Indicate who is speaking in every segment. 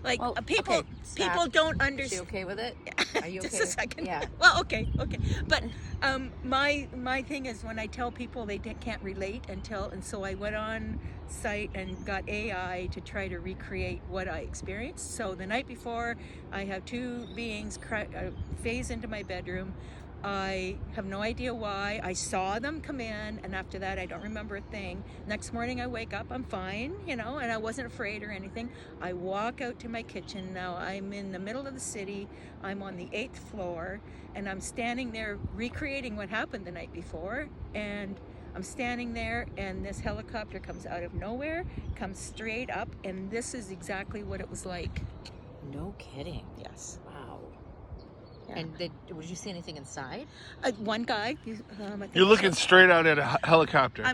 Speaker 1: Like
Speaker 2: Well,
Speaker 1: people,
Speaker 2: okay, stop.
Speaker 1: people don't
Speaker 2: Is she
Speaker 1: understand.
Speaker 2: okay with it? Are you okay?
Speaker 1: Just a second.
Speaker 2: Yeah.
Speaker 1: Well, okay. But my thing is when I tell people they can't relate and so I went on site and got AI to try to recreate what I experienced. So the night before, I have two beings phase into my bedroom. I have no idea why. I saw them come in, and after that, I don't remember a thing. Next morning, I wake up, I'm fine, and I wasn't afraid or anything. I walk out to my kitchen. Now, I'm in the middle of the city. I'm on the 8th floor, and I'm standing there recreating what happened the night before. And I'm standing there, and this helicopter comes out of nowhere, comes straight up, and this is exactly what it was like.
Speaker 2: No kidding.
Speaker 1: Yes.
Speaker 2: Wow.
Speaker 1: Yeah.
Speaker 2: And would you see anything inside?
Speaker 1: One guy. I think
Speaker 3: You're looking straight out at a helicopter.
Speaker 1: I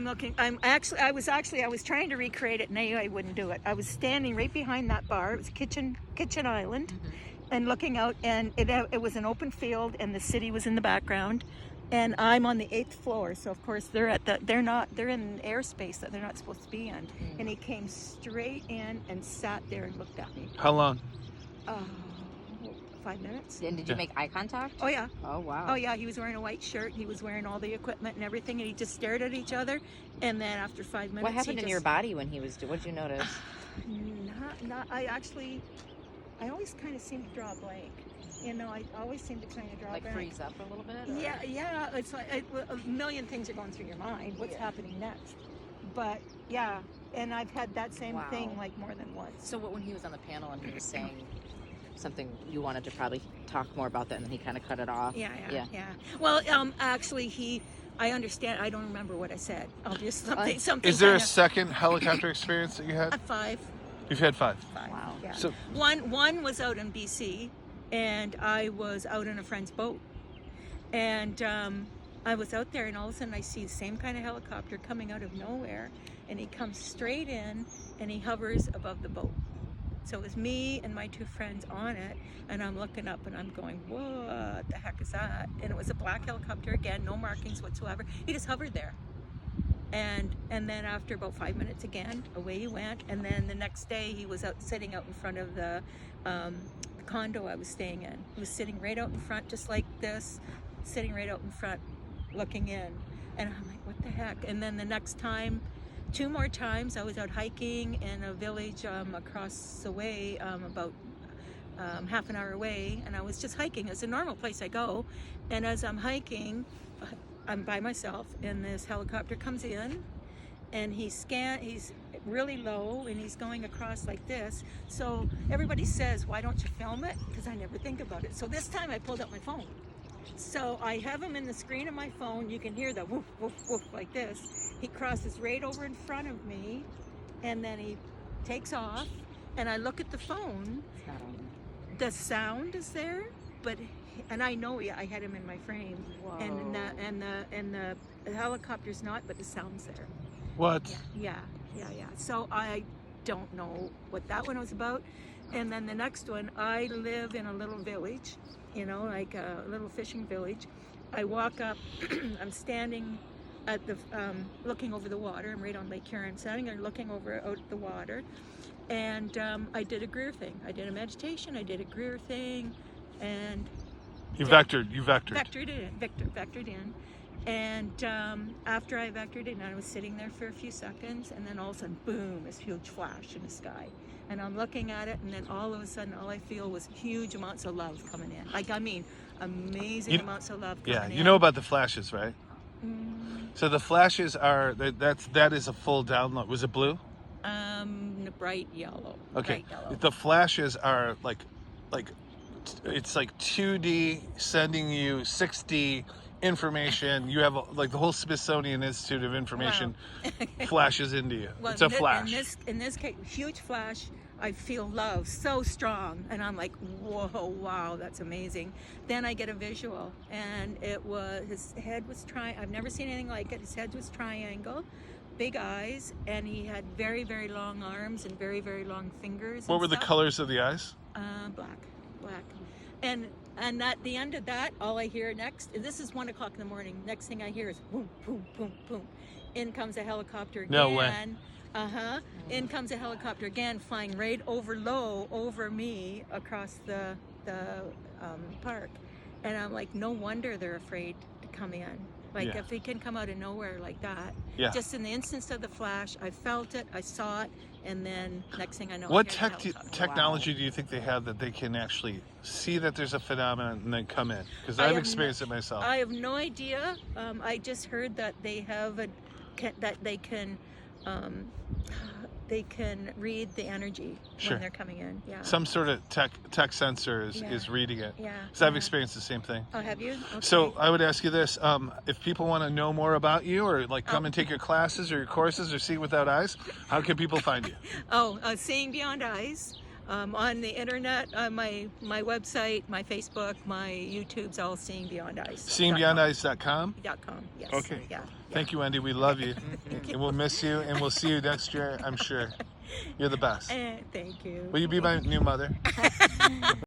Speaker 1: was trying to recreate it, and I wouldn't do it. I was standing right behind that bar. It was a kitchen island, and looking out, and it was an open field, and the city was in the background, and I'm on the 8th floor. So of course they're in airspace that they're not supposed to be in. And he came straight in and sat there and looked at me.
Speaker 3: How long?
Speaker 1: 5 minutes.
Speaker 2: And did you make eye contact?
Speaker 1: Oh yeah.
Speaker 2: Oh wow.
Speaker 1: Oh yeah, he was wearing a white shirt. He was wearing all the equipment and everything, and he just stared at each other. And then after 5 minutes,
Speaker 2: What happened in your body when he was? What did you notice?
Speaker 1: I always kind of seem to draw a blank. I always seem to kind of draw a blank.
Speaker 2: Freeze up a little bit? Or?
Speaker 1: Yeah. It's like a million things are going through your mind. What's happening next? But yeah, and I've had that same thing like more than once.
Speaker 2: So when he was on the panel and he was saying something, you wanted to probably talk more about that, and then he kind of cut it off.
Speaker 1: Yeah. Well, actually, I understand. I don't remember what I said. I'll just something.
Speaker 3: Is there a second helicopter experience that you had?
Speaker 1: 5.
Speaker 3: You've had 5.
Speaker 1: Wow. Yeah.
Speaker 3: So
Speaker 1: one was out in BC, and I was out on a friend's boat, and I was out there, and all of a sudden I see the same kind of helicopter coming out of nowhere, and he comes straight in, and he hovers above the boat. So it was me and my 2 friends on it, and I'm looking up and I'm going, what the heck is that? And it was a black helicopter again, no markings whatsoever. He just hovered there. And then after about 5 minutes again, away he went. And then the next day he was sitting out in front of the condo I was staying in. He was sitting right out in front, just like this, sitting right out in front, looking in. And I'm like, what the heck? And then the next time, 2 more times, I was out hiking in a village across the way, about half an hour away, and I was just hiking. It's a normal place I go, and as I'm hiking, I'm by myself, and this helicopter comes in, and he's really low, and he's going across like this. So everybody says, why don't you film it? Because I never think about it. So this time I pulled out my phone. So I have him in the screen of my phone. You can hear the woof, woof, woof like this. He crosses right over in front of me, and then he takes off, and I look at the phone. The sound is there, and I know I had him in my frame. Whoa. And the helicopter's not, but the sound's there.
Speaker 3: What?
Speaker 1: Yeah. So I don't know what that one was about. And then the next one, I live in a little village, like a little fishing village. I walk up, I'm standing at the, looking over the water. I'm right on Lake Huron, standing there looking out the water. And I did a Greer thing. I did a meditation, I did a Greer thing, and...
Speaker 3: You vectored.
Speaker 1: Vectored in. And after I vectored in, I was sitting there for a few seconds, and then all of a sudden, boom, this huge flash in the sky. And I'm looking at it, and then all of a sudden, all I feel was huge amounts of love coming in. Amazing amounts of love coming in.
Speaker 3: Yeah, you know about the flashes, right? So the flashes are, that is a full download. Was it blue?
Speaker 1: Bright yellow.
Speaker 3: Okay.
Speaker 1: Bright yellow.
Speaker 3: The flashes are like it's like 2D sending you 6D information. You have like the whole Smithsonian Institute of Information flashes into you. Well, it's a flash.
Speaker 1: In this case, huge flash. I feel love so strong, and I'm like, whoa, wow, that's amazing. Then I get a visual, and his head was I've never seen anything like it. His head was triangle, big eyes, and he had very, very long arms and very, very long fingers.
Speaker 3: What were the colors of the eyes?
Speaker 1: Black. And at the end of that, all I hear next, and this is 1 o'clock in the morning, next thing I hear is boom, boom, boom, boom. In comes a helicopter again.
Speaker 3: No way.
Speaker 1: In comes a helicopter again, flying right over me across the park, and I'm like, no wonder they're afraid to come in. Like if they can come out of nowhere like that, just in the instance of the flash, I felt it, I saw it, and then next thing I know,
Speaker 3: What
Speaker 1: I'm hearing a helicopter.
Speaker 3: technology do you think they have that they can actually see that there's a phenomenon and then come in? Because
Speaker 1: I
Speaker 3: I've
Speaker 1: have
Speaker 3: experienced it myself.
Speaker 1: I have no idea. I just heard that they have that they can read the energy when they're coming in. Yeah.
Speaker 3: Some sort of tech sensor is reading it.
Speaker 1: Yeah.
Speaker 3: Because I've experienced the same thing.
Speaker 1: Oh, have you? Okay.
Speaker 3: So I would ask you this: if people want to know more about you, or like come and take your classes or your courses, or See Without Eyes, how can people find you?
Speaker 1: Seeing Beyond Eyes. On the internet, my website, my Facebook, my YouTube's all Seeing Beyond Eyes.
Speaker 3: SeeingBeyondEyes.com?
Speaker 1: .com, yes.
Speaker 3: Okay.
Speaker 1: Yeah.
Speaker 3: Thank you, Wendy. We love you. And we'll miss you, and we'll see you next year, I'm sure. You're the best.
Speaker 1: Thank you.
Speaker 3: Will you be my new mother?